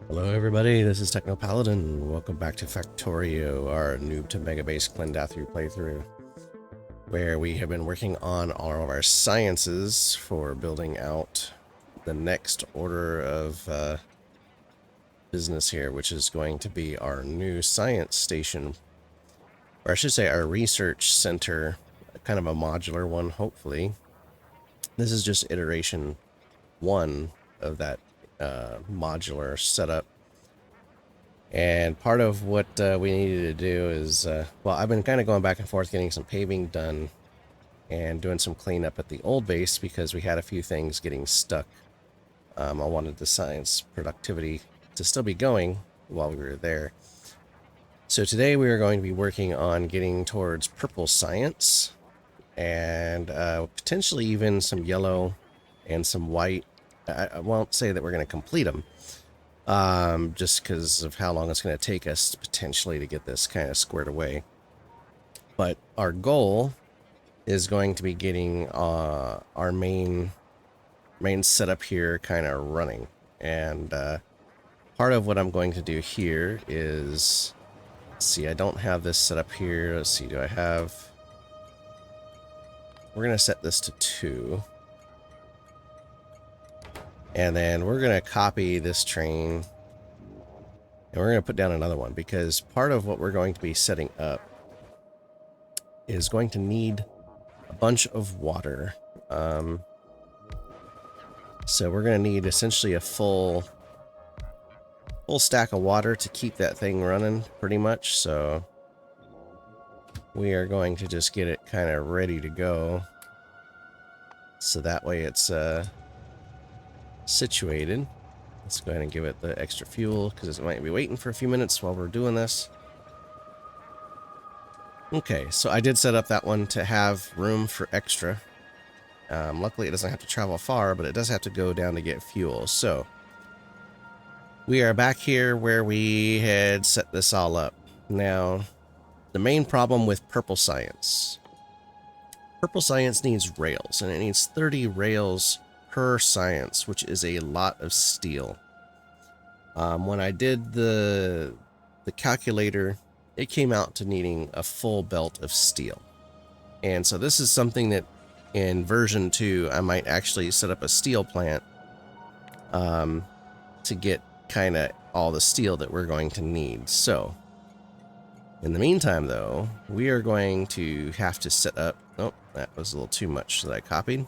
Hello everybody, this is Techno Paladin. Welcome back to Factorio, our Noob to Megabase Klendathu playthrough, where we have been working on all of our sciences for building out the next order of business here, which is going to be our new science station, or I should say our research center, kind of a modular one, hopefully. This is just iteration 1 of that modular setup. And part of what we needed to do is, well, I've been kind of going back and forth getting some paving done and doing some cleanup at the old base because we had a few things getting stuck. I wanted the science productivity to still be going while we were there. So today we are going to be working on getting towards purple science and potentially even some yellow and some white. I won't say that we're going to complete them. Just because of how long it's going to take us potentially to get this kind of squared away. But our goal is going to be getting our main setup here kind of running. And part of what I'm going to do here is, let's see, I don't have this set up here. Let's see, do I have... We're going to set this to 2. And then we're going to copy this train. And we're going to put down another one because part of what we're going to be setting up is going to need a bunch of water. So we're going to need essentially a full stack of water to keep that thing running pretty much. So we are going to just get it kind of ready to go. So that way it's situated. Let's go ahead and give it the extra fuel because it might be waiting for a few minutes while we're doing this. Okay, so I did set up that one to have room for extra. Luckily it doesn't have to travel far, but it does have to go down to get fuel. So we are back here where we had set this all up. Now, the main problem with purple science. Purple science needs rails, and it needs 30 rails per science, which is a lot of steel. When I did the calculator, it came out to needing a full belt of steel. And so this is something that in version 2, I might actually set up a steel plant to get kind of all the steel that we're going to need. So in the meantime, though, we are going to have to set up... Oh, that was a little too much that I copied.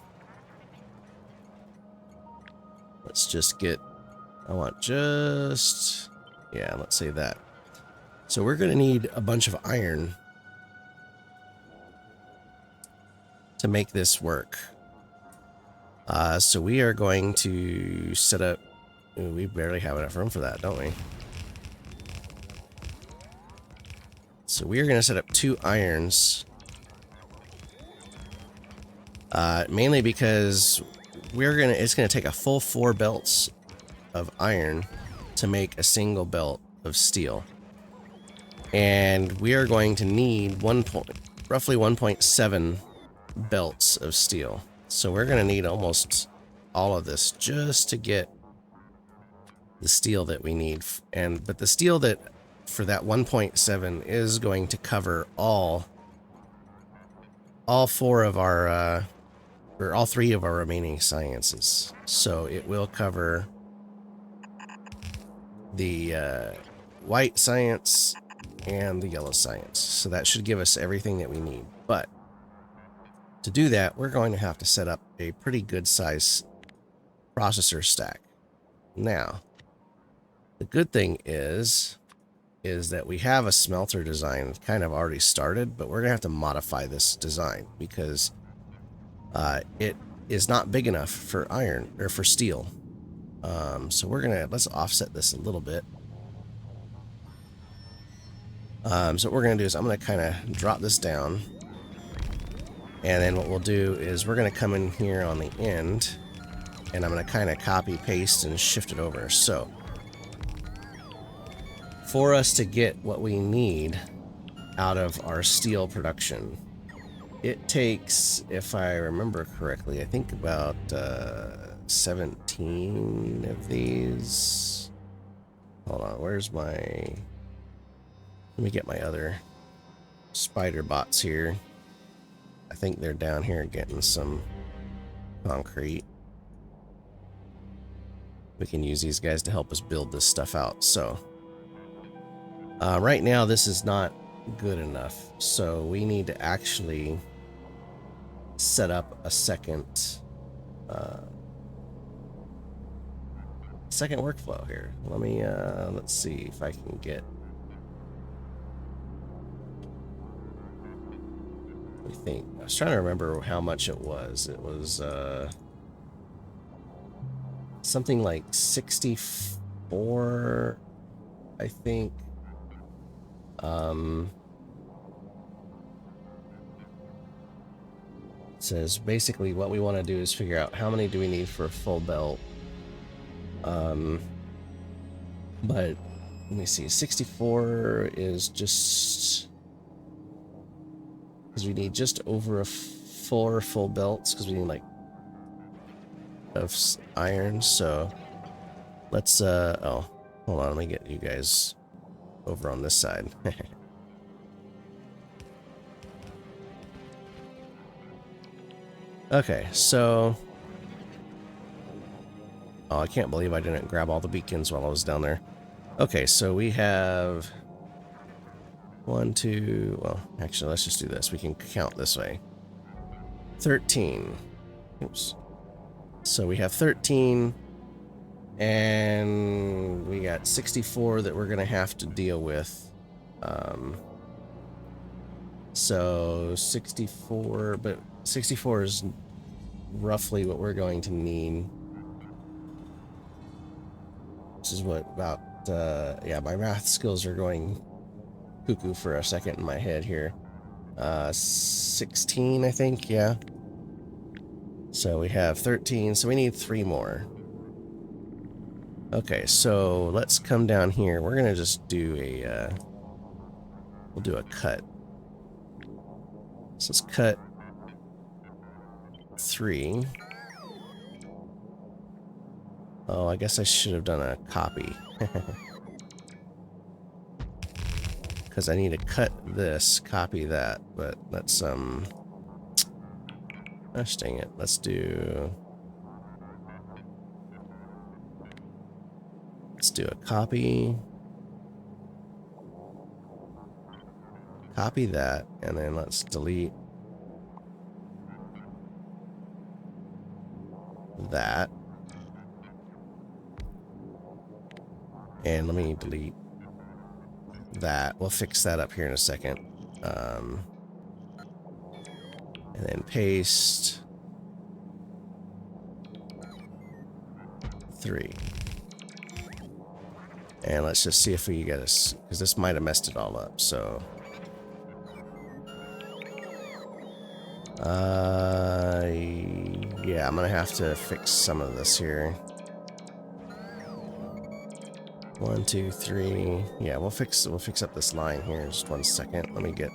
Let's just get, I want just, yeah, let's say that. So we're going to need a bunch of iron to make this work. So we are going to set up, ooh, we barely have enough room for that, don't we? So we are going to set up 2 irons. Mainly because it's gonna take a full 4 belts of iron to make a single belt of steel, and we are going to need roughly 1.7 belts of steel. So we're gonna need almost all of this just to get the steel that we need. But the steel that for that 1.7 is going to cover all 4 of our or all 3 of our remaining sciences. So it will cover the white science and the yellow science. So that should give us everything that we need. But to do that, we're going to have to set up a pretty good size processor stack. Now, the good thing is that we have a smelter design kind of already started, but we're going to have to modify this design because it is not big enough for iron or for steel. So let's offset this a little bit. So what we're gonna do is I'm gonna kind of drop this down, and then what we'll do is we're gonna come in here on the end, and I'm gonna kind of copy paste and shift it over. So for us to get what we need out of our steel production, it takes, if I remember correctly, I think about 17 of these. Hold on, where's my... Let me get my other spider bots here. I think they're down here getting some concrete. We can use these guys to help us build this stuff out. So right now this is not good enough, so we need to actually set up a second workflow here. Let me let's see if I can get... I think I was trying to remember how much it was. It was something like 64, I think. It says basically what we want to do is figure out how many do we need for a full belt. But let me see, 64 is just because we need just over 4 full belts because we need like of iron. So let's oh, hold on, let me get you guys over on this side. Okay, so oh, I can't believe I didn't grab all the beacons while I was down there. Okay, so we have 1, 2, well, actually, let's just do this. We can count this way. 13. Oops. So we have 13, and we got 64 that we're going to have to deal with. So 64, but 64 is roughly what we're going to need. This is what about, yeah, my math skills are going cuckoo for a second in my head here. 16, I think, yeah. So we have 13, so we need 3 more. Okay, so let's come down here. We're gonna just do a, we'll do a cut. So let's cut 3. Oh, I guess I should have done a copy. Because I need to cut this, copy that, but let's, gosh dang it, let's do a copy that, and then let's delete that, and let me delete that. We'll fix that up here in a second. And then paste 3. And let's just see if we get us, because this might have messed it all up, so. Yeah, I'm gonna have to fix some of this here. 1, 2, 3. Yeah, we'll fix up this line here in just 1 second. Let me get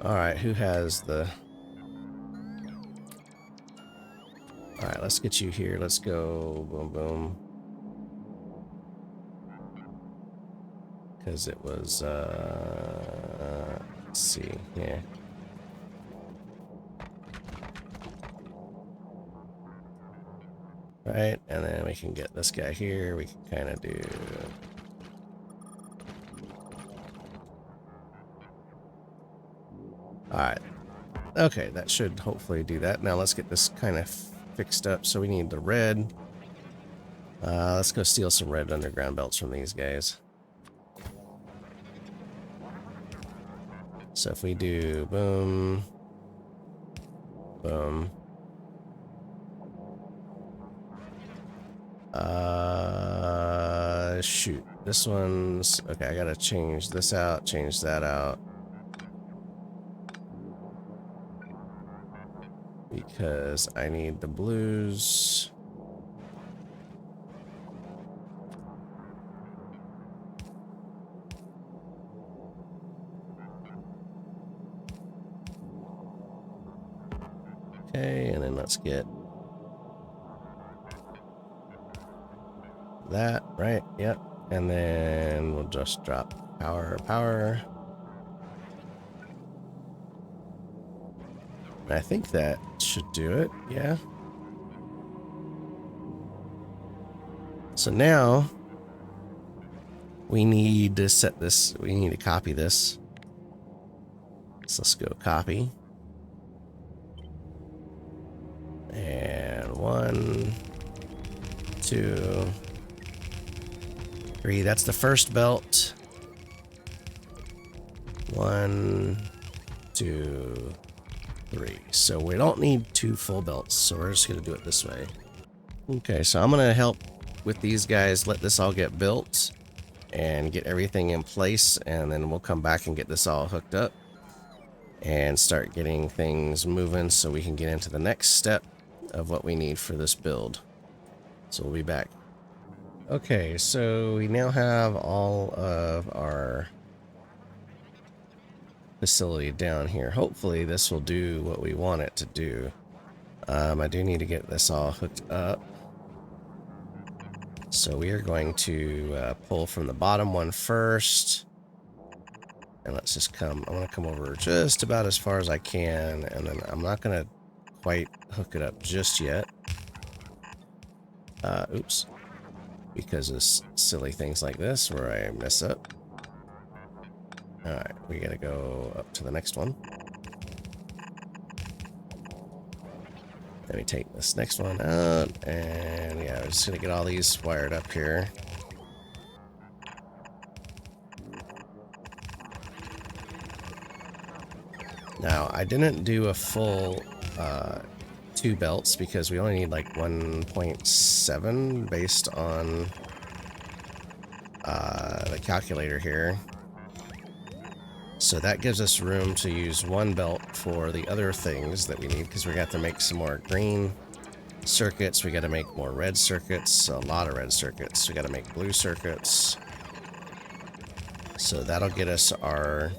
alright, who has the... Alright, let's get you here. Let's go boom boom. Because it was let's see, yeah. Right, and then we can get this guy here. We can kind of do... Alright. Okay, that should hopefully do that. Now let's get this kind of fixed up. So we need the red. Let's go steal some red underground belts from these guys. So if we do boom, boom. Shoot. This one's... Okay, I gotta change this out, change that out. Because I need the blues. Okay, and then let's get... that, right? Yep. And then we'll just drop power. I think that should do it, yeah. So now we need to set this, we need to copy this. So let's go copy. And 1, 2, 3. That's the first belt. 1, 2, 3. So we don't need 2 full belts, so we're just gonna do it this way. Okay, so I'm gonna help with these guys, let this all get built and get everything in place, and then we'll come back and get this all hooked up and start getting things moving so we can get into the next step of what we need for this build. So we'll be back. Okay, so we now have all of our facility down here. Hopefully this will do what we want it to do. I do need to get this all hooked up. So we are going to pull from the bottom one first. And let's just come, I'm going to come over just about as far as I can. And then I'm not going to quite hook it up just yet. Oops. Because of silly things like this where I mess up. Alright, we got to go up to the next one. Let me take this next one out, and yeah, I'm just gonna get all these wired up here. Now, I didn't do a full 2 belts because we only need like 1.7 based on the calculator here. So that gives us room to use 1 belt for the other things that we need, because we got to make some more green circuits, we got to make more red circuits, a lot of red circuits, we got to make blue circuits. So that'll get us our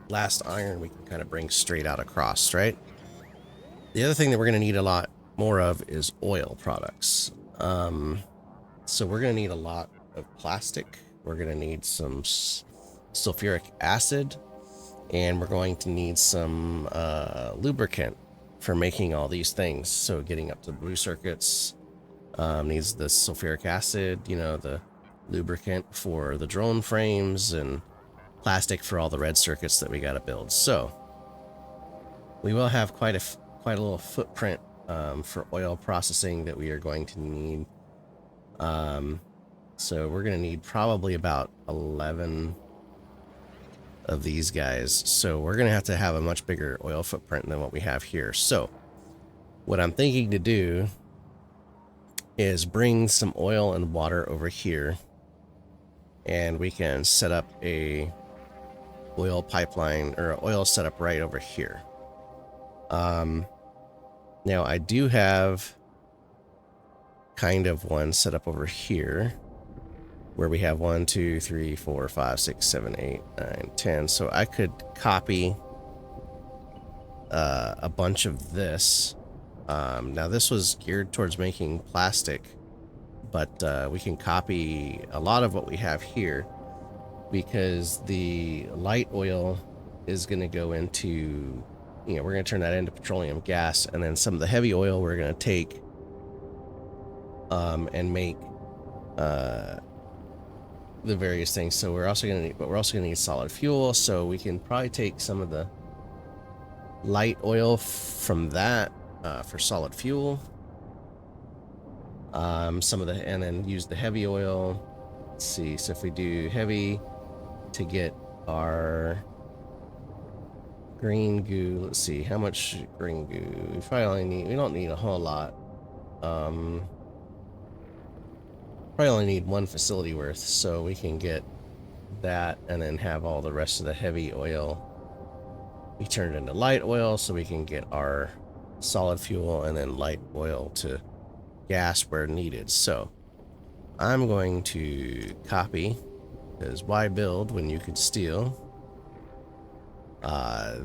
last iron we can kind of bring straight out across, right? The other thing that we're going to need a lot more of is oil products. So we're going to need a lot of plastic. We're going to need some sulfuric acid, and we're going to need some lubricant for making all these things. So getting up to blue circuits needs the sulfuric acid, you know, the lubricant for the drone frames, and plastic for all the red circuits that we got to build. So we will have quite a little footprint for oil processing that we are going to need. So we're going to need probably about 11 of these guys. So we're going to have a much bigger oil footprint than what we have here. So what I'm thinking to do is bring some oil and water over here, and we can set up a oil pipeline or oil setup right over here. Now I do have kind of one set up over here where we have 1, 2, 3, 4, 5, 6, 7, 8, 9, 10. So I could copy a bunch of this. Now this was geared towards making plastic, but we can copy a lot of what we have here, because the light oil is going to go into, you know, we're going to turn that into petroleum gas, and then some of the heavy oil we're going to take and make the various things. So we're also going to need solid fuel, so we can probably take some of the light oil from that for solid fuel, some of the, and then use the heavy oil. Let's see, so if we do heavy to get our green goo, let's see how much green goo we probably need. We don't need a whole lot. Probably only need 1 facility worth, so we can get that and then have all the rest of the heavy oil be turned into light oil, so we can get our solid fuel and then light oil to gas where needed. So I'm going to copy, because why build when you could steal?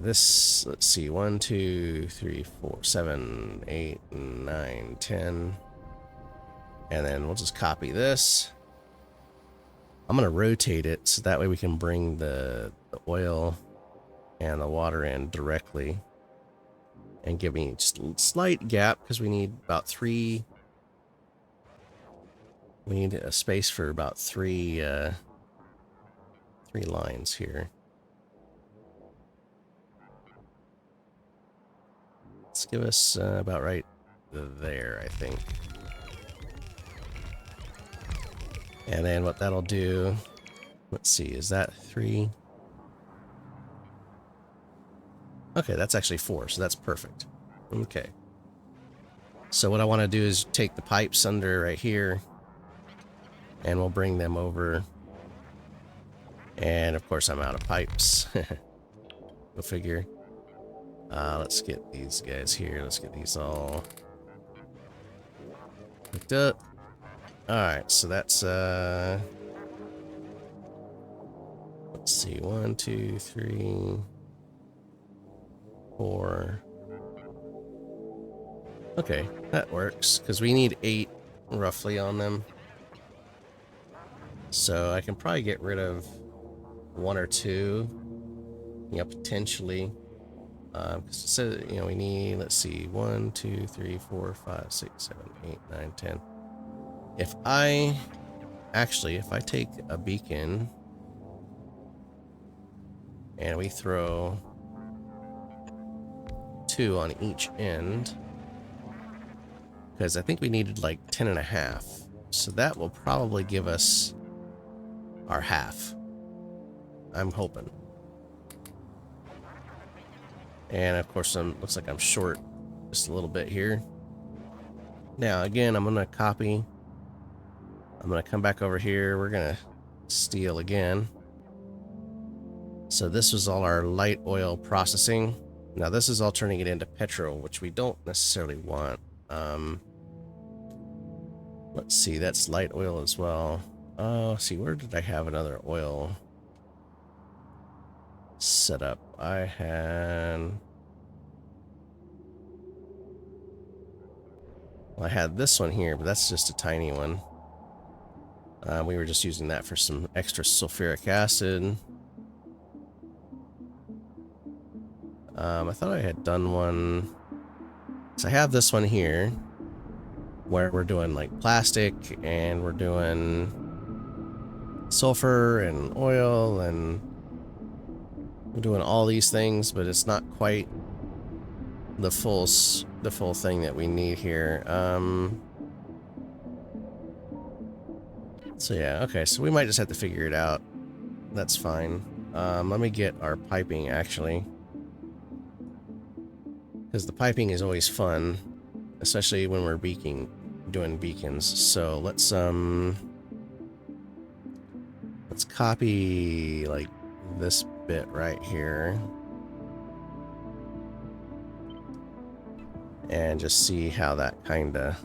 This, let's see, 1, 2, 3, 4, 7, 8, 9, 10. And then we'll just copy this. I'm going to rotate it so that way we can bring the oil and the water in directly. And give me just a slight gap because we need about three. We need a space for about three lines here. Let's give us about right there, I think. And then what that'll do, let's see, is that 3? Okay, that's actually 4, so that's perfect. Okay. So what I want to do is take the pipes under right here, and we'll bring them over. And of course I'm out of pipes. Go figure. Let's get these guys here. Let's get these all hooked up. Alright, so that's let's see, 1, 2, 3, 4. Okay, that works, because we need 8 roughly on them. So I can probably get rid of 1 or 2. Yeah, potentially. So, you know, we need, let's see, 1, 2, 3, 4, 5, 6, 7, 8, 9, 10. If I take a beacon and we throw 2 on each end, because I think we needed like 10.5, so that will probably give us our half. I'm hoping. And of course, looks like I'm short just a little bit here. Now, again, I'm gonna copy. I'm gonna come back over here. We're gonna steal again. So this was all our light oil processing. Now this is all turning it into petrol, which we don't necessarily want. Let's see, that's light oil as well. See, where did I have another oil set up? I had this one here, but that's just a tiny one. We were just using that for some extra sulfuric acid. I thought I had done one. So I have this one here where we're doing like plastic and we're doing sulfur and oil and we're doing all these things, but it's not quite the full thing that we need here. So yeah, okay, so we might just have to figure it out. That's fine. Let me get our piping actually, because the piping is always fun, especially when we're doing beacons. So let's copy like this bit right here and just see how that kinda,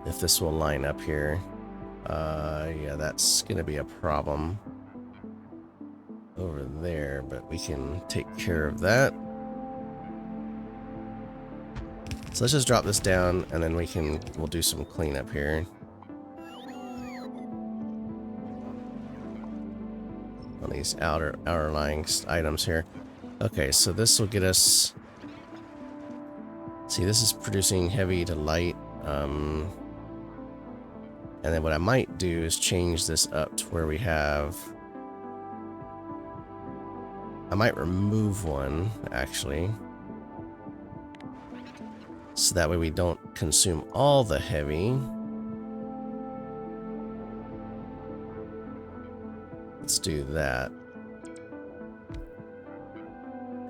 if this will line up here. Yeah, that's gonna be a problem over there, but we can take care of that. So let's just drop this down and then we'll do some cleanup here. On these outer lying items here. Okay, so this will get us, see, this is producing heavy to light. And then what I might do is change this up to where we have, I might remove one actually, so that way we don't consume all the heavy. Let's do that.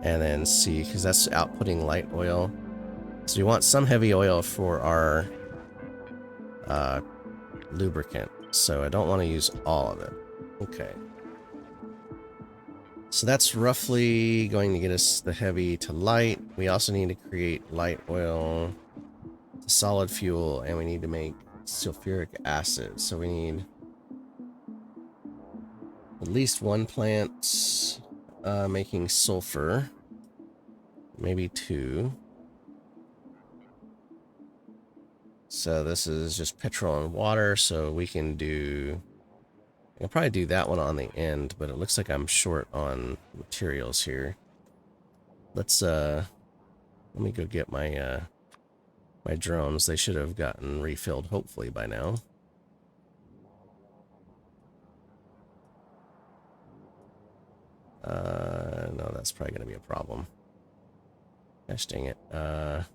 And then see, because that's outputting light oil. So we want some heavy oil for our lubricant. So I don't want to use all of it. Okay. So that's roughly going to get us the heavy to light. We also need to create light oil to solid fuel, and we need to make sulfuric acid. So we need at least 1 plant making sulfur, maybe 2. So this is just petrol and water, so we can do... I'll probably do that one on the end, but it looks like I'm short on materials here. Let's, let me go get my, my drones. They should have gotten refilled, hopefully, by now. No, that's probably going to be a problem. Gosh dang it. Gotta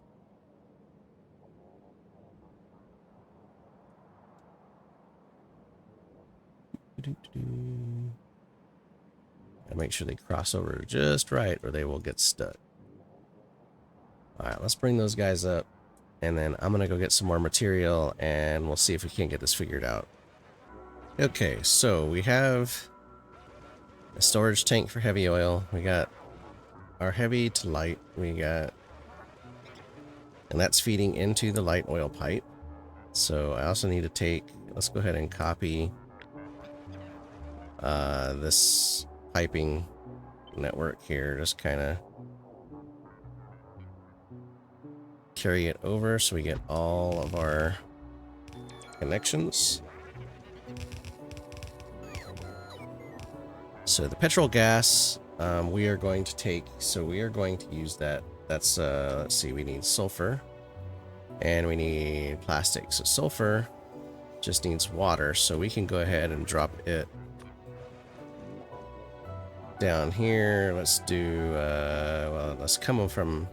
make sure they cross over just right or they will get stuck. Alright, let's bring those guys up. And then I'm gonna go get some more material and we'll see if we can't get this figured out. Okay, so we have a storage tank for heavy oil. We got our heavy to light. We got... And that's feeding into the light oil pipe. So I also need to take... Let's go ahead and copy this piping network here. Just kind of carry it over so we get all of our connections. So the petrol gas, we are going to take, so we are going to use that. That's, let's see, we need sulfur and we need plastic. So sulfur just needs water, so we can go ahead and drop it down here. Let's do, well, let's come from,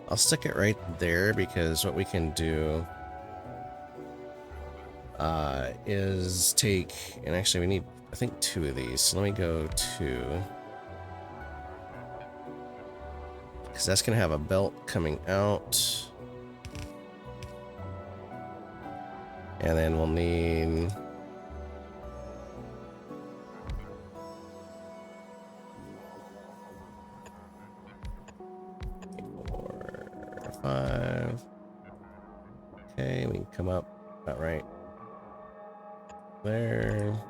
I'll stick it right there because what we can do is take, and actually we need, I think, 2 of these. So let me go to, because that's going to have a belt coming out. And then we'll need... 4, 5. Okay, we can come up about right there.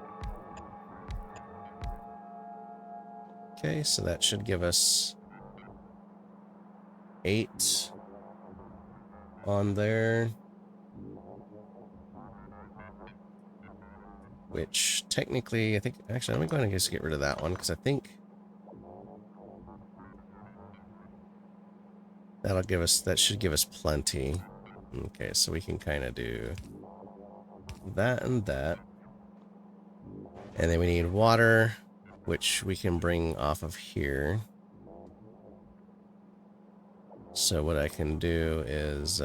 Okay, so that should give us 8 on there. Which technically, I think, actually, let me go ahead and just get rid of that one because I think that'll give us, that should give us plenty. Okay, so we can kind of do that and that. And then we need water, which we can bring off of here. So what I can do is,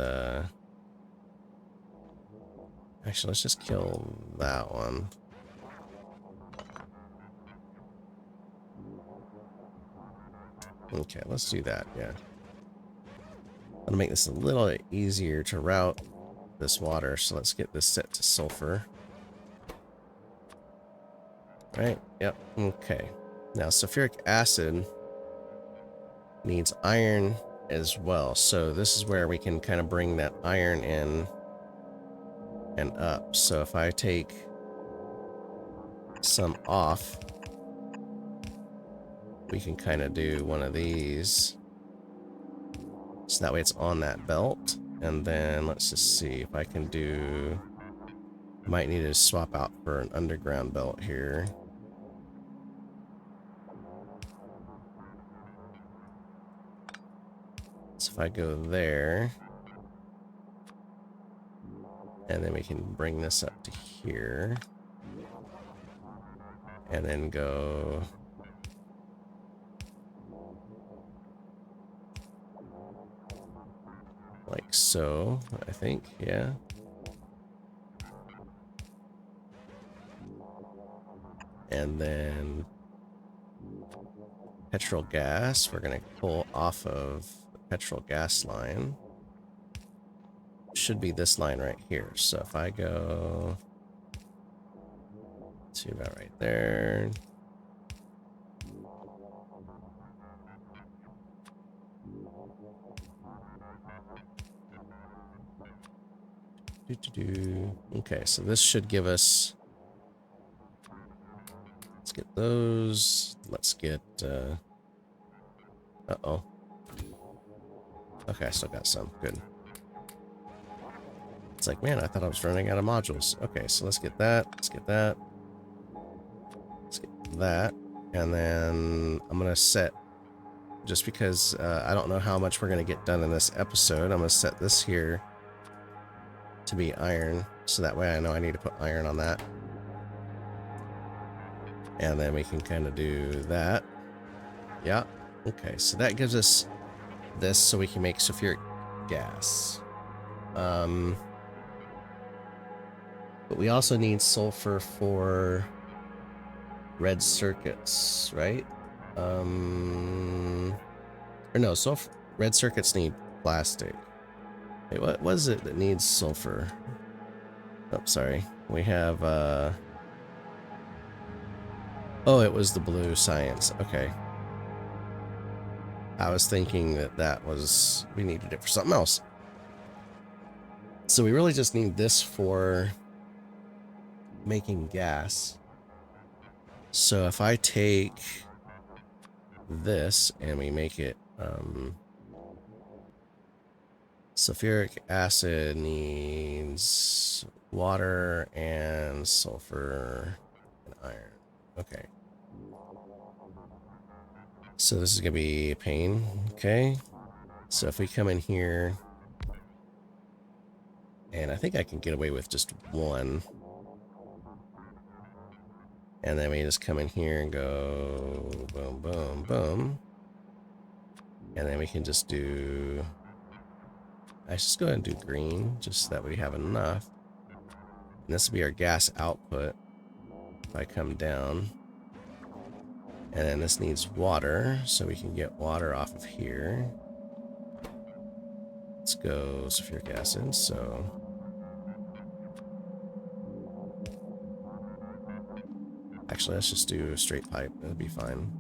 actually, let's just kill that one. Okay, let's do that, yeah. I'm gonna make this a little easier to route this water, so let's get this set to sulfur. Right, yep, okay. Now, sulfuric acid needs iron as well, so this is where we can kind of bring that iron in and up. So if I take some off, we can kind of do one of these. So that way it's on that belt. And then let's just see if I can do... Might need to swap out for an underground belt here. So if I go there, and then we can bring this up to here, and then go like so, I think, yeah. And then petrol gas, we're gonna pull off of the petrol gas line. Should be this line right here. So if I go to about right there. Okay, so this should give us... Let's get those. Let's get... Uh-oh. Okay, I still got some. Good. It's like, man, I thought I was running out of modules. Okay, so let's get that. Let's get that. Let's get that. And then I'm going to set, just because I don't know how much we're going to get done in this episode, I'm going to set this here to be iron. So that way I know I need to put iron on that. And then we can kind of do that. Yeah. Okay, so that gives us this so we can make sulfuric gas. But we also need sulfur for red circuits, right? Or no, sulfur. Red circuits need plastic. Wait, what was it that needs sulfur? Oh, sorry. We have, oh, it was the blue science. Okay. I was thinking that was, we needed it for something else. So we really just need this for making gas. So if I take this and we make it, sulfuric acid needs water and sulfur and iron. Okay. So this is going to be a pain. Okay. So if we come in here, and I think I can get away with just one. And then we just come in here and go boom, boom, boom. And then we can just do, I just go ahead and do green, just so that we have enough. And this will be our gas output. If I come down. And then this needs water, so we can get water off of here. Let's go sulfuric acid, so. Actually, let's just do a straight pipe, that'll be fine.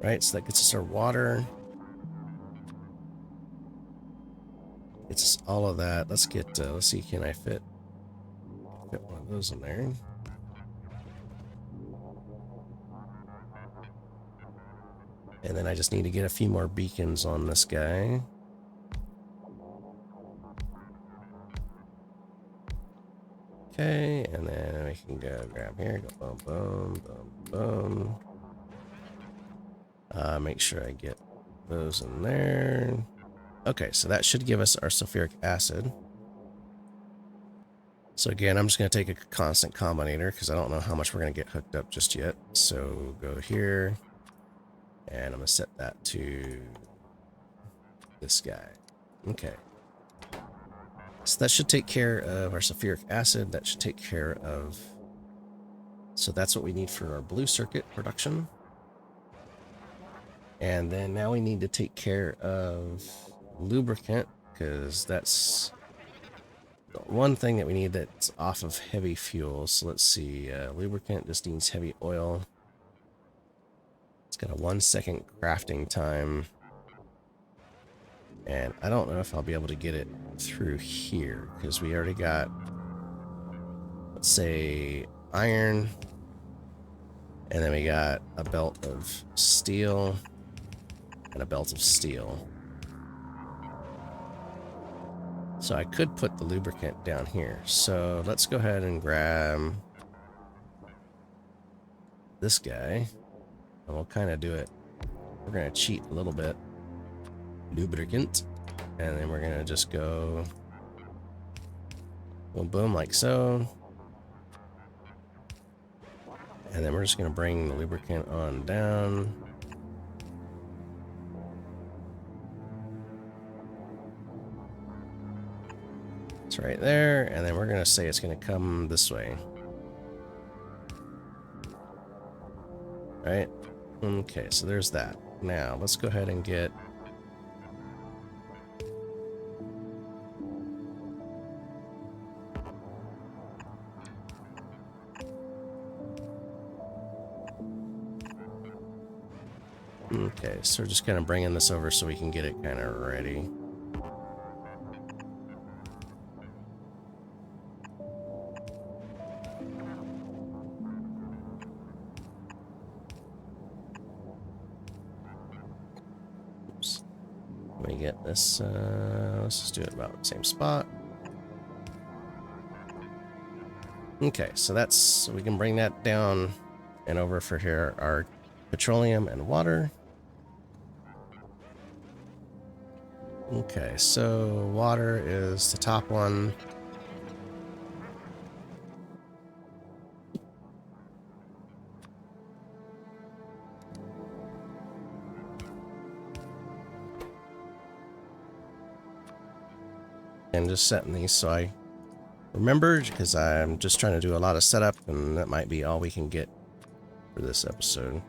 Right, so that gets us our water. Gets us all of that. Let's get, let's see, can I fit one of those in there? And then I just need to get a few more beacons on this guy. Okay, and then we can go grab here, go boom, boom, boom, boom. Make sure I get those in there. Okay, so that should give us our sulfuric acid. So again, I'm just going to take a constant combinator because I don't know how much we're going to get hooked up just yet. So go here, and I'm going to set that to this guy. Okay. So that should take care of our sulfuric acid. That should take care of... So that's what we need for our blue circuit production. And then now we need to take care of lubricant, because that's the one thing that we need that's off of heavy fuel. So let's see, lubricant just needs heavy oil. It's got a 1 second crafting time. And I don't know if I'll be able to get it through here, because we already got, let's say, iron, and then we got a belt of steel, and a belt of steel. So I could put the lubricant down here. So let's go ahead and grab this guy, and we'll kind of do it. We're going to cheat a little bit. Lubricant, and then we're going to just go boom, boom, like so. And then we're just going to bring the lubricant on down. It's right there, and then we're going to say it's going to come this way. Right? Okay, so there's that. Now, let's go ahead and get... Okay, so we're just kind of bringing this over so we can get it kind of ready. Oops. Let me get this, let's just do it about the same spot. Okay, so that's, we can bring that down and over for here, our petroleum and water. Okay, so water is the top one. And just setting these so I remember, because I'm just trying to do a lot of setup, and that might be all we can get for this episode.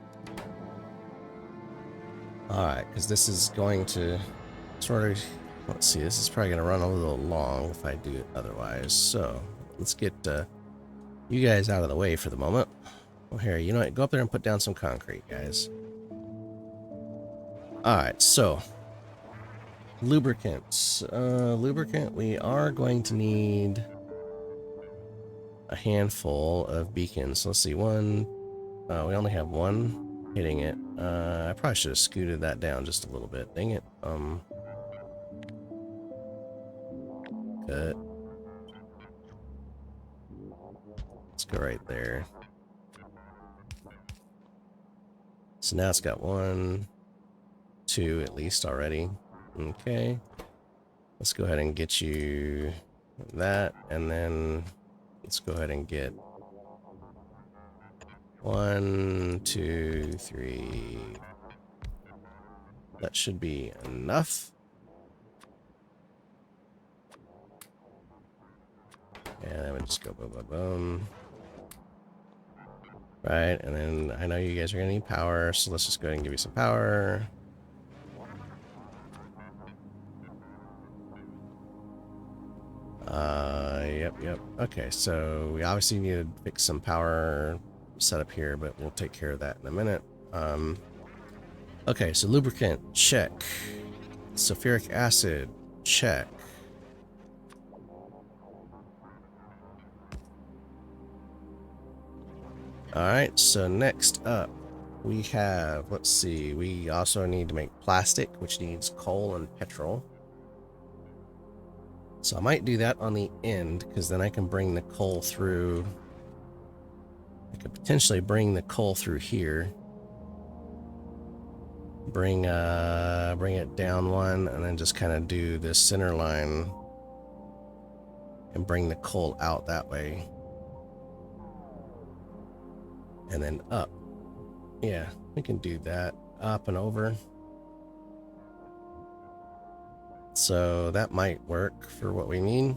Alright, because this is going to sort of, let's see, this is probably going to run a little long if I do it otherwise. So let's get you guys out of the way for the moment. Well, here, you know what, go up there and put down some concrete, guys. Alright, so lubricants. Lubricant, we are going to need a handful of beacons. So let's see, one, we only have one hitting it. I probably should have scooted that down just a little bit. Dang it. Cut. Let's go right there. So now it's got 1, 2 at least already. Okay. Let's go ahead and get you that, and then let's go ahead and get 1, 2, 3. That should be enough. And then we just go boom, boom, boom. Right, and then I know you guys are gonna need power, so let's just go ahead and give you some power. Yep. Okay, so we obviously need to fix some power setup here, but we'll take care of that in a minute. Okay, so lubricant, check. Sulfuric acid, check. Alright, so next up we have, let's see, we also need to make plastic, which needs coal and petrol. So I might do that on the end, because then I can bring the coal through. I could potentially bring the coal through here. Bring it down one, and then just kind of do this center line and bring the coal out that way. And then up. Yeah, we can do that. Up and over. So that might work for what we need.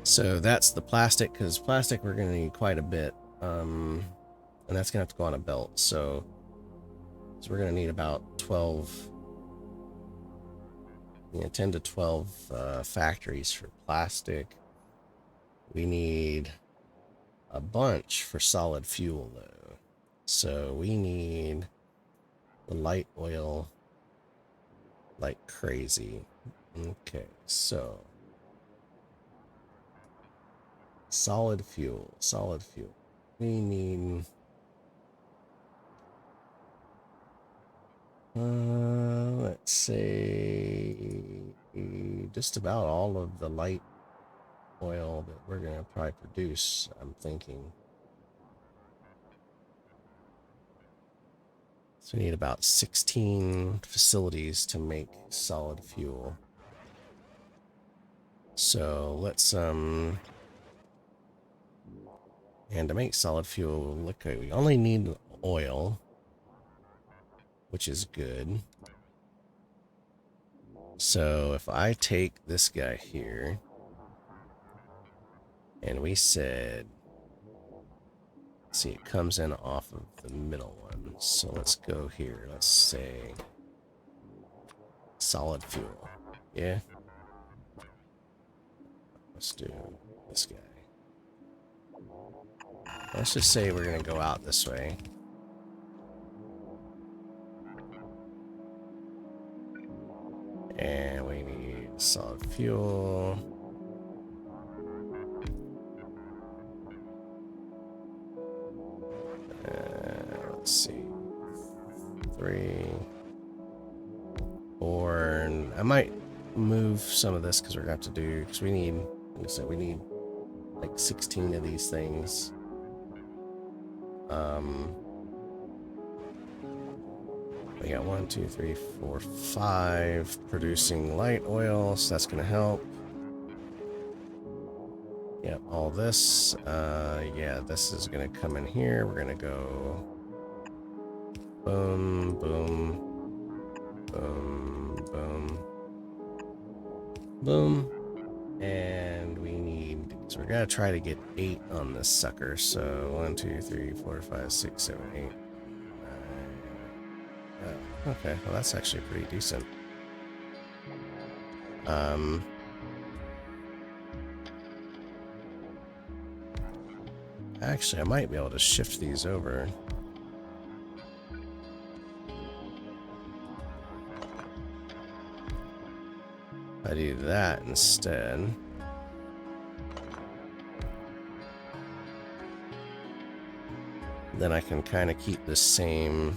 So that's the plastic, because plastic we're going to need quite a bit. And that's going to have to go on a belt. So we're going to need about 12, 10 to 12 factories for plastic. We need a bunch for solid fuel, though. So we need the light oil like crazy. Okay, so solid fuel. We need let's say just about all of the light oil that we're gonna probably produce, I'm thinking. So we need about 16 facilities to make solid fuel. So let's and to make solid fuel, look, we only need oil, which is good. So if I take this guy here, and we said, see, it comes in off of the middle one. So let's go here. Let's say solid fuel. Yeah. Let's do this guy. Let's just say we're going to go out this way. And we need solid fuel. Let's see. 3. I might move some of this because we're going to have to do, because we need, like I said, we need like 16 of these things. We got 1, 2, 3, 4, 5 producing light oil, so that's going to help. Yep, all this. Yeah, this is going to come in here. We're going to go boom, boom, boom, boom, boom. And we need, so we're going to try to get 8 on this sucker. So 1, 2, 3, 4, 5, 6, 7, 8. Okay, well that's actually pretty decent. Actually, I might be able to shift these over. I do that instead. Then I can kind of keep the same.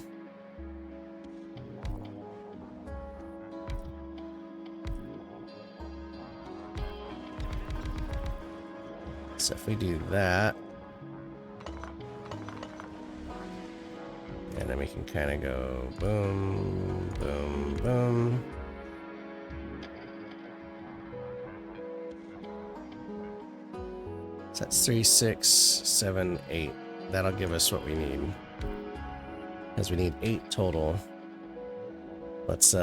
So if we do that, and then we can kind of go boom, boom, boom. So that's 3, 6, 7, 8. That'll give us what we need. Because we need 8 total. Let's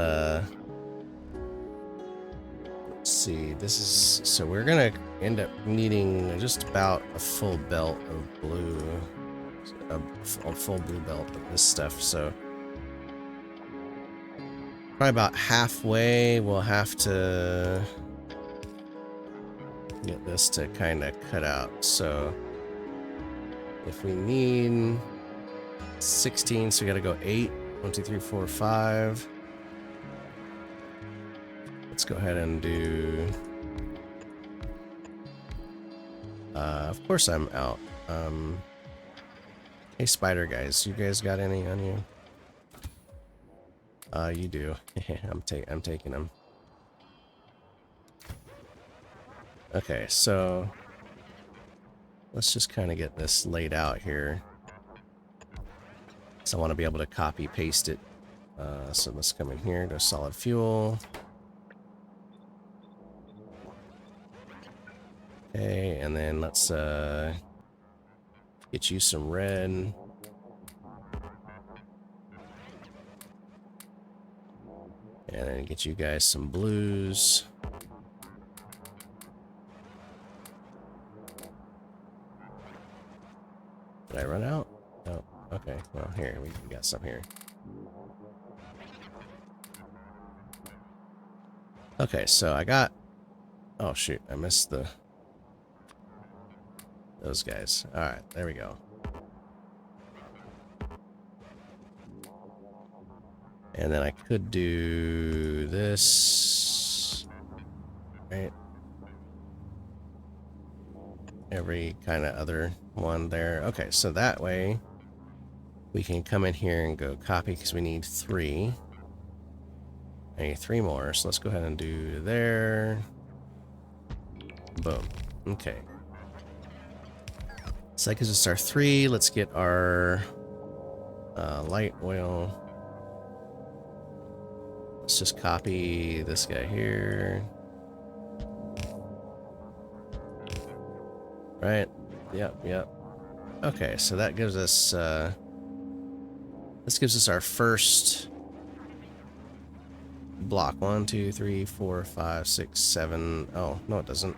see. This is, so we're gonna end up needing just about a full belt of blue. A full blue belt of this stuff, so probably about halfway we'll have to get this to kind of cut out. So if we need 16, so we gotta go 8. 1, 2, 3, 4, 5. Let's go ahead and do of course I'm out. Hey spider guys, you guys got any on you? You do. I'm taking them. Okay, so let's just kind of get this laid out here. So I want to be able to copy paste it. So let's come in here to solid fuel. Okay, and then let's get you some red. And then get you guys some blues. Did I run out? Oh, okay. Well, here, we got some here. Okay, so I got... Oh, shoot. I missed those guys. Alright, there we go. And then I could do this. Right? Every kind of other one there. Okay, so that way we can come in here and go copy because we need 3. I need 3 more, so let's go ahead and do there. Boom. Okay. So that gives us our 3. Let's get our light oil. Let's just copy this guy here. Right? Yep. Okay, so that gives us this gives us our first block. 1, 2, 3, 4, 5, 6, 7. Oh, no it doesn't.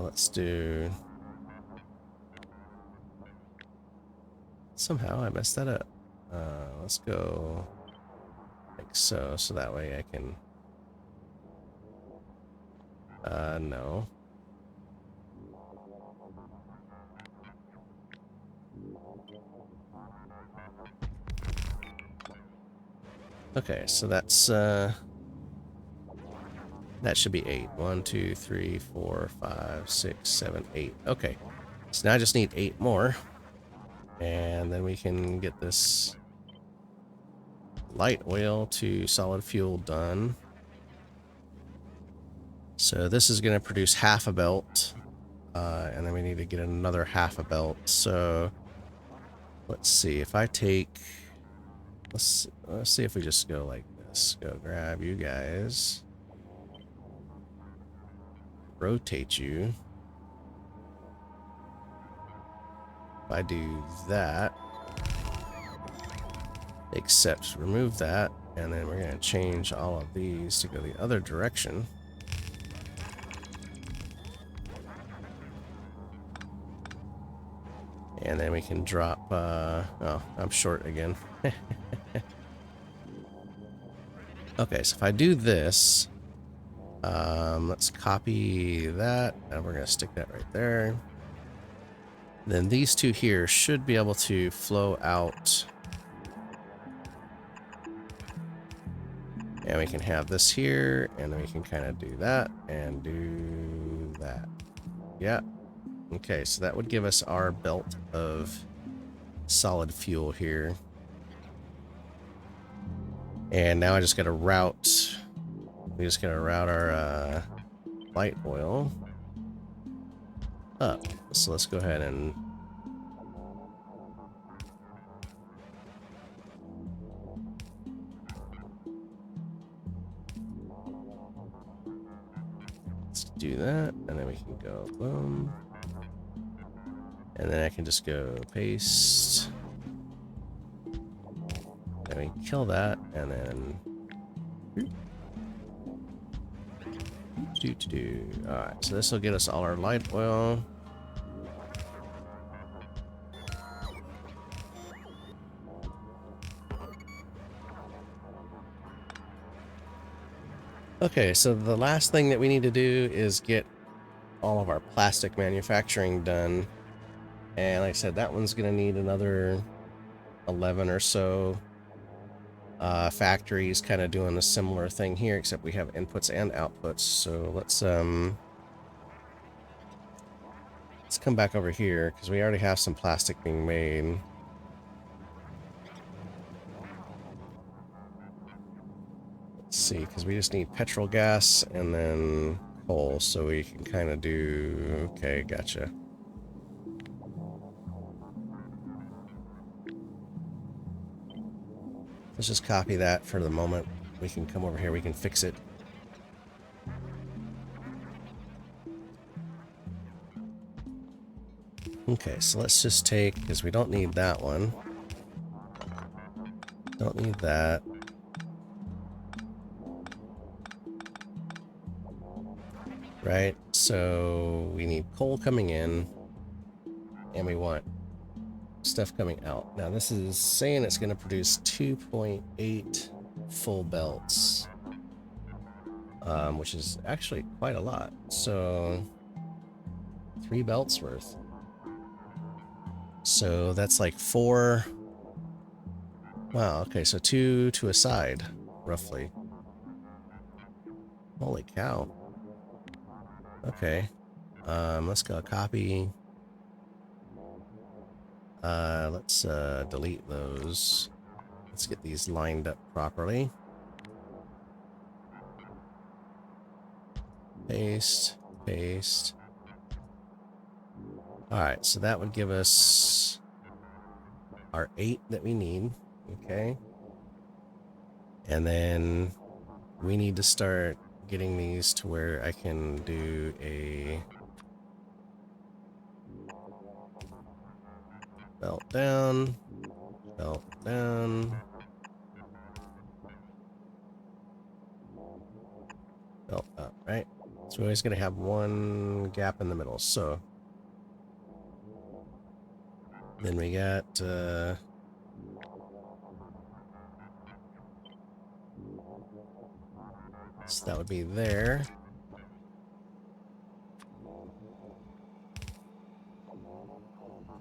Let's do... Somehow I messed that up. Let's go like so, so that way I can... no. Okay, so that's that should be 8. 1, 2, 3, 4, 5, 6, 7, 8. Okay, so now I just need 8 more, and then we can get this light oil to solid fuel done. So this is going to produce half a belt, and then we need to get another half a belt. So let's see if I take, let's see if we just go like this. Go grab you guys, rotate you. If I do that, except remove that, and then we're going to change all of these to go the other direction. And then we can drop, oh, I'm short again. Okay, so if I do this, let's copy that, and we're going to stick that right there. Then these two here should be able to flow out. And we can have this here, and then we can kind of do that, and do that. Yeah. Okay, so that would give us our belt of solid fuel here. And now I just got to route, we just got to route our light oil up. So let's go ahead and let's do that, and then we can go boom. And then I can just go paste. And we kill that, and then Alright, so this will get us all our light oil. Okay, so the last thing that we need to do is get all of our plastic manufacturing done. And like I said, that one's going to need another 11 or so factories kind of doing a similar thing here, except we have inputs and outputs. So let's come back over here because we already have some plastic being made. Let's see, because we just need petrol gas and then coal, so we can kind of do, okay, gotcha. Let's just copy that for the moment. We can come over here, we can fix it. Okay, so let's just take, because we don't need that one. Don't need that. Right, so we need coal coming in, and we want stuff coming out. Now this is saying it's going to produce 2.8 full belts, which is actually quite a lot. So 3 belts worth. So that's like 4. Wow, okay, so 2 to a side, roughly. Holy cow. Okay, let's go copy. Let's delete those. Let's get these lined up properly. Paste, paste. Alright, so that would give us our 8 that we need. Okay. And then we need to start getting these to where I can do a belt down, belt down, belt up, right? So we're always going to have one gap in the middle. So then we got so that would be there.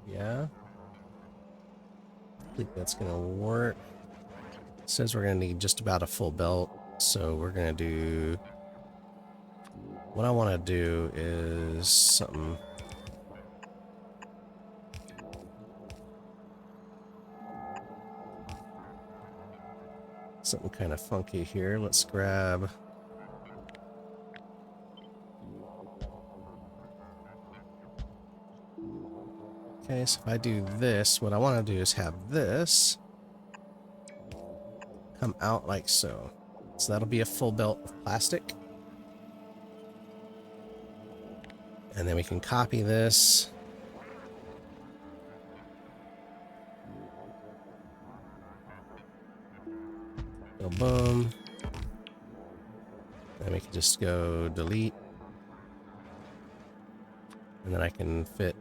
Yeah. I think that's gonna work. It says we're gonna need just about a full belt, so we're gonna do, what I want to do is something. something kind of funky here. Let's grab... Okay, so if I do this, what I want to do is have this come out like so. So that'll be a full belt of plastic. And then we can copy this. Go boom. Then we can just go delete. And then I can fit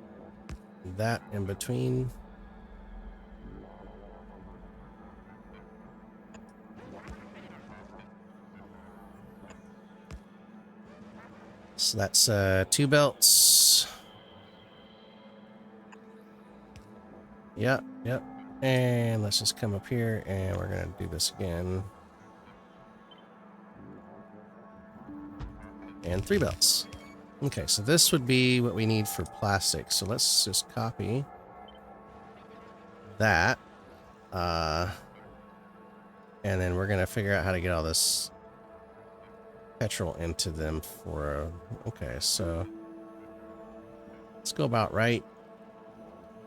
that in between. So that's 2 belts. Yep, yep. And let's just come up here and we're gonna do this again. And 3 belts. Okay, so this would be what we need for plastic. So let's just copy that. And then we're gonna figure out how to get all this petrol into them for... Okay, so let's go about right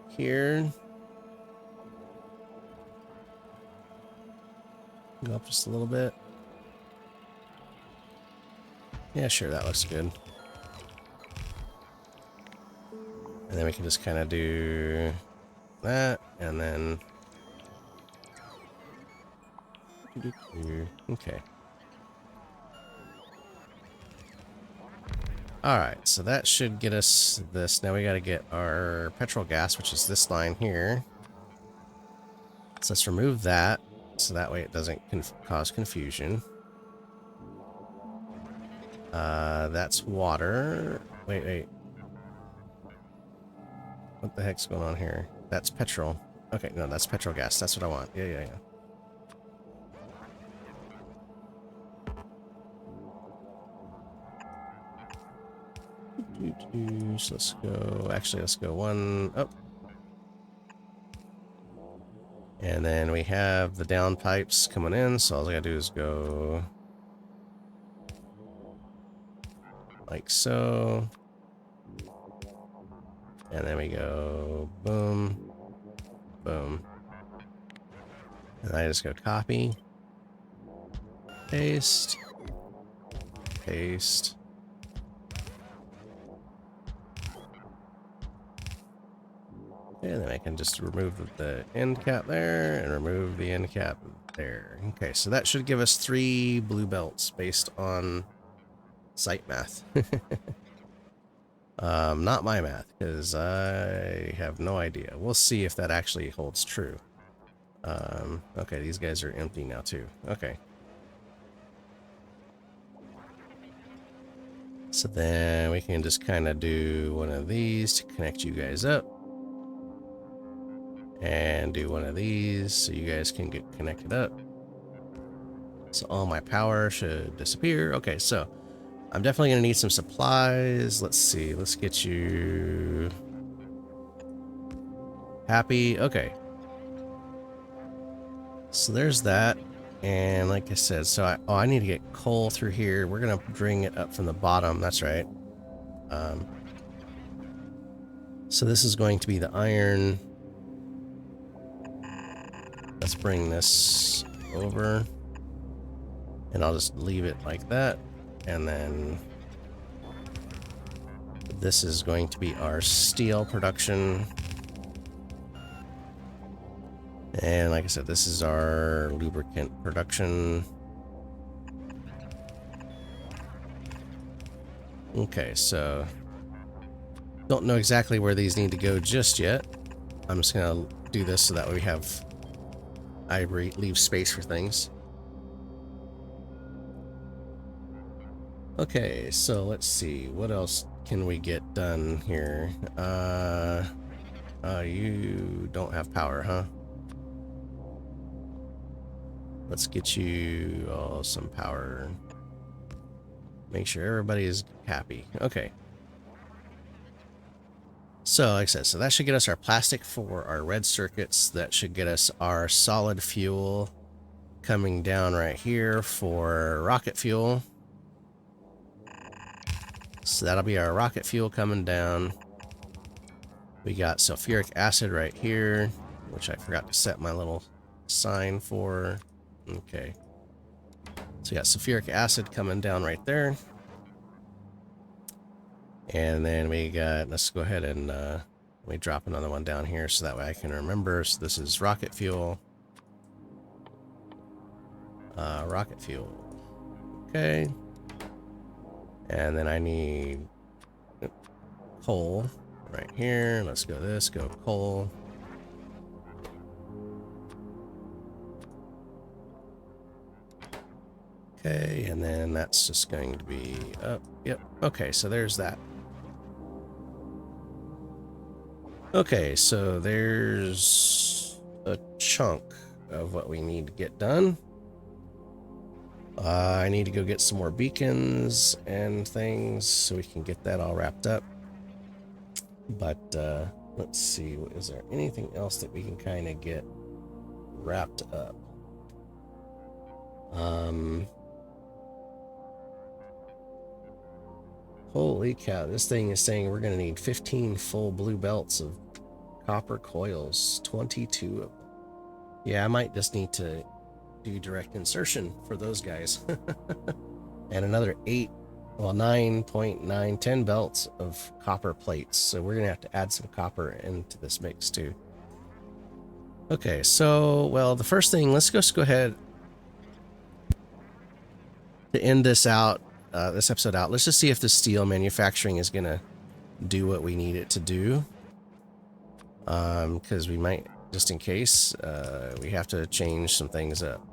here. Go up just a little bit. Yeah, sure, that looks good. And then we can just kind of do that, and then... Okay. Alright, so that should get us this. Now we got to get our petrol gas, which is this line here. So let's remove that, so that way it doesn't cause confusion. That's water. Wait. What the heck's going on here? That's petrol. Okay, no, that's petrol gas. That's what I want. Yeah. So let's go... Actually, let's go one up. And then we have the down pipes coming in, so all I gotta do is go... like so. And then we go boom, boom. And I just go copy, paste, paste. And then I can just remove the end cap there and remove the end cap there. Okay, so that should give us 3 blue belts based on site math. Not my math, because I have no idea. We'll see if that actually holds true. Okay, these guys are empty now too. Okay. So then we can just kind of do one of these to connect you guys up. And do one of these so you guys can get connected up. So all my power should disappear. Okay, so I'm definitely going to need some supplies. Let's see. Let's get you happy. Okay. So there's that. And like I said, so I need to get coal through here. We're going to bring it up from the bottom. That's right. So this is going to be the iron. Let's bring this over. And I'll just leave it like that. And then this is going to be our steel production. And like I said, this is our lubricant production. Okay, so don't know exactly where these need to go just yet. I'm just gonna do this so that we have leave space for things. Okay, so let's see, what else can we get done here? You don't have power, huh? Let's get you all some power. Make sure everybody is happy. Okay. So, like I said, so that should get us our plastic for our red circuits. That should get us our solid fuel. coming down right here for rocket fuel. So that'll be our rocket fuel coming down. We got sulfuric acid right here, which I forgot to set my little sign for. Okay. So we got sulfuric acid coming down right there. And then we got, let's go ahead and let me drop another one down here so that way I can remember. So this is rocket fuel. Rocket fuel. Okay. And then I need coal right here. Let's go this, go coal. Okay, and then that's just going to be up. Yep. Okay, so there's that. Okay, so there's a chunk of what we need to get done. I need to go get some more beacons and things so we can get that all wrapped up. But let's see, is there anything else that we can kind of get wrapped up? Holy cow, this thing is saying we're going to need 15 full blue belts of copper coils, 22 of them. Yeah, I might just need to do direct insertion for those guys. And another 10 belts of copper plates. So we're going to have to add some copper into this mix too. Okay, so, well, the first thing, let's just go ahead to end this out, this episode out. Let's just see if the steel manufacturing is going to do what we need it to do. Because we might, just in case, we have to change some things up.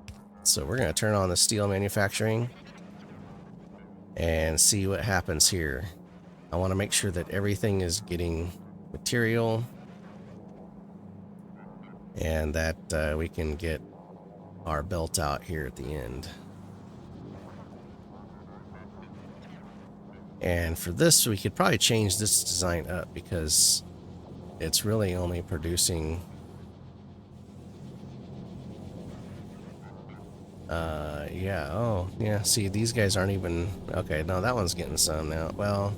So we're going to turn on the steel manufacturing and see what happens here. I want to make sure that everything is getting material and that we can get our belt out here at the end. And for this, we could probably change this design up because it's really only producing yeah, oh, yeah, see, these guys aren't even, okay, no, that one's getting some now. Well,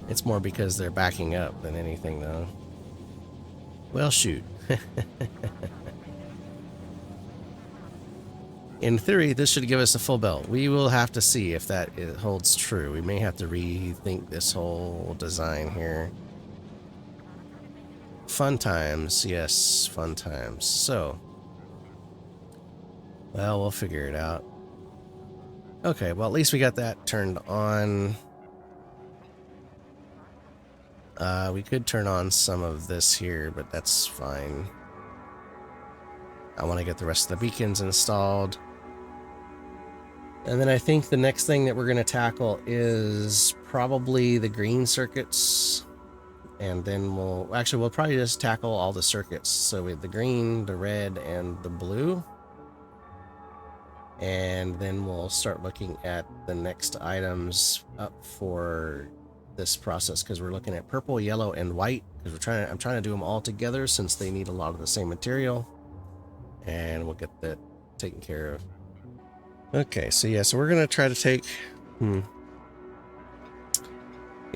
it's more because they're backing up than anything, though. Well, shoot. In theory, this should give us a full belt. We will have to see if that holds true. We may have to rethink this whole design here. Fun times, yes, fun times. So, well, we'll figure it out. Okay, well, at least we got that turned on. We could turn on some of this here, but that's fine. I want to get the rest of the beacons installed. And then I think the next thing that we're going to tackle is probably the green circuits. And then we'll probably just tackle all the circuits. So we have the green, the red, and the blue. And then we'll start looking at the next items up for this process, because we're looking at purple, yellow, and white, because I'm trying to do them all together since they need a lot of the same material, and we'll get that taken care of. Okay, so yeah, so we're gonna try to take yeah,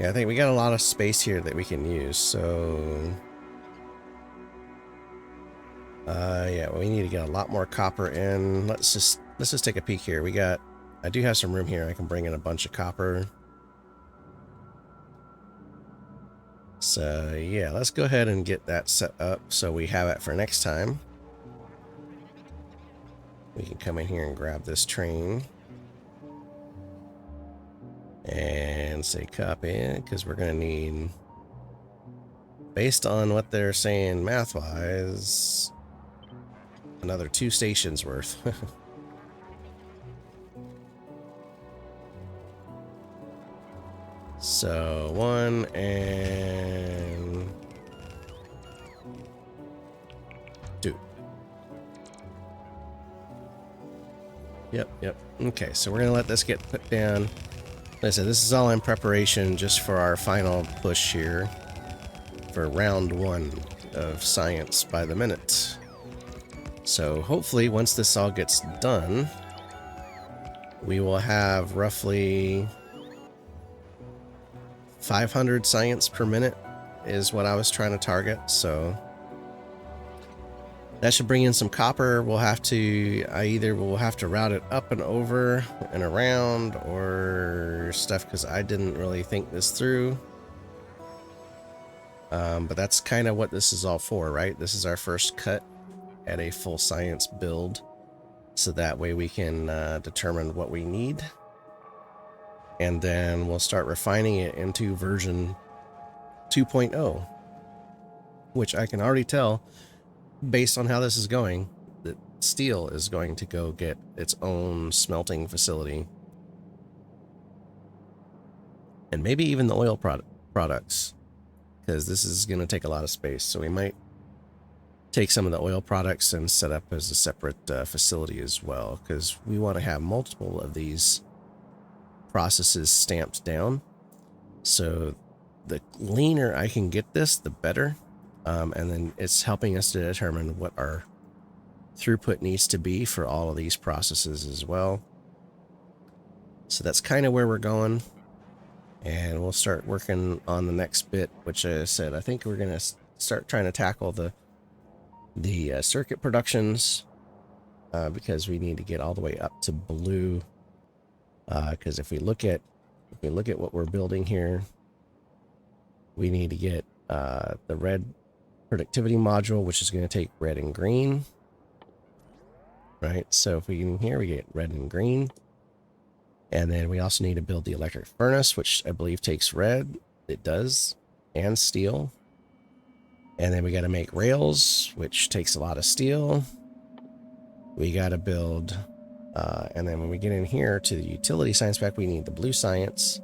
I think we got a lot of space here that we can use, so yeah, well, we need to get a lot more copper in. Let's just take a peek here. I do have some room here. I can bring in a bunch of copper. So yeah, let's go ahead and get that set up so we have it for next time. We can come in here and grab this train and say copy, because we're going to need, based on what they're saying math-wise, another 2 stations worth. So 1 and 2. Yep. Okay, so we're gonna let this get put down. Like I said, this is all in preparation just for our final push here for round 1 of science by the minute. So hopefully once this all gets done, we will have roughly 500 science per minute is what I was trying to target. So that should bring in some copper. We'll have to, either we'll have to route it up and over and around or stuff, because I didn't really think this through. But that's kind of what this is all for, right? This is our first cut at a full science build. So that way we can determine what we need. And then we'll start refining it into version 2.0, which I can already tell, based on how this is going, that steel is going to go get its own smelting facility. And maybe even the oil products, because this is going to take a lot of space. So we might take some of the oil products and set up as a separate facility as well, because we want to have multiple of these processes stamped down. So the leaner I can get this, the better. And then it's helping us to determine what our throughput needs to be for all of these processes as well. So that's kind of where we're going. And we'll start working on the next bit, which I said, I think we're going to start trying to tackle the circuit productions, because we need to get all the way up to blue. Because if we look at what we're building here, we need to get the red productivity module, which is going to take red and green, right? So if we can here, we get red and green. And then we also need to build the electric furnace, which I believe takes red. It does, and steel. And then we got to make rails, which takes a lot of steel. We got to build, and then when we get in here to the utility science pack, we need the blue science.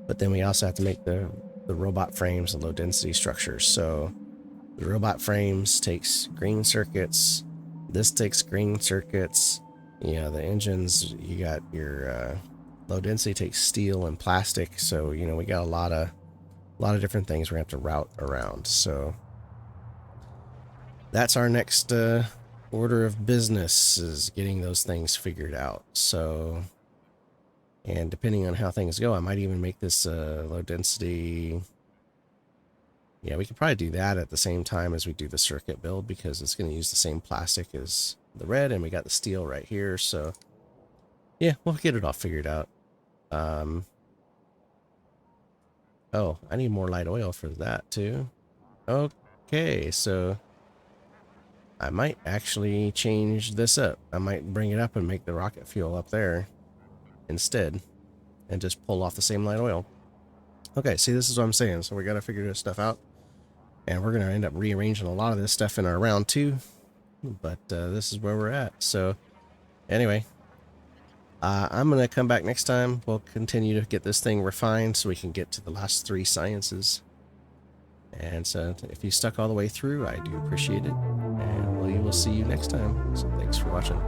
But then we also have to make the robot frames and low density structures. So the robot frames takes green circuits. This takes green circuits. You know, the engines, you got your low density takes steel and plastic. So, you know, we got a lot of different things we have to route around. So that's our next order of business, is getting those things figured out. So, and depending on how things go, I might even make this low density. Yeah, we could probably do that at the same time as we do the circuit build, because it's going to use the same plastic as the red, and we got the steel right here. So yeah, we'll get it all figured out. Oh, I need more light oil for that too. Okay, so I might actually change this up. I might bring it up and make the rocket fuel up there instead, and just pull off the same light oil. Okay, see, this is what I'm saying. So we got to figure this stuff out, and we're going to end up rearranging a lot of this stuff in our round 2. But this is where we're at. So anyway, I'm going to come back next time. We'll continue to get this thing refined so we can get to the last 3 sciences. And so if you stuck all the way through, I do appreciate it. And we will see you next time. So thanks for watching.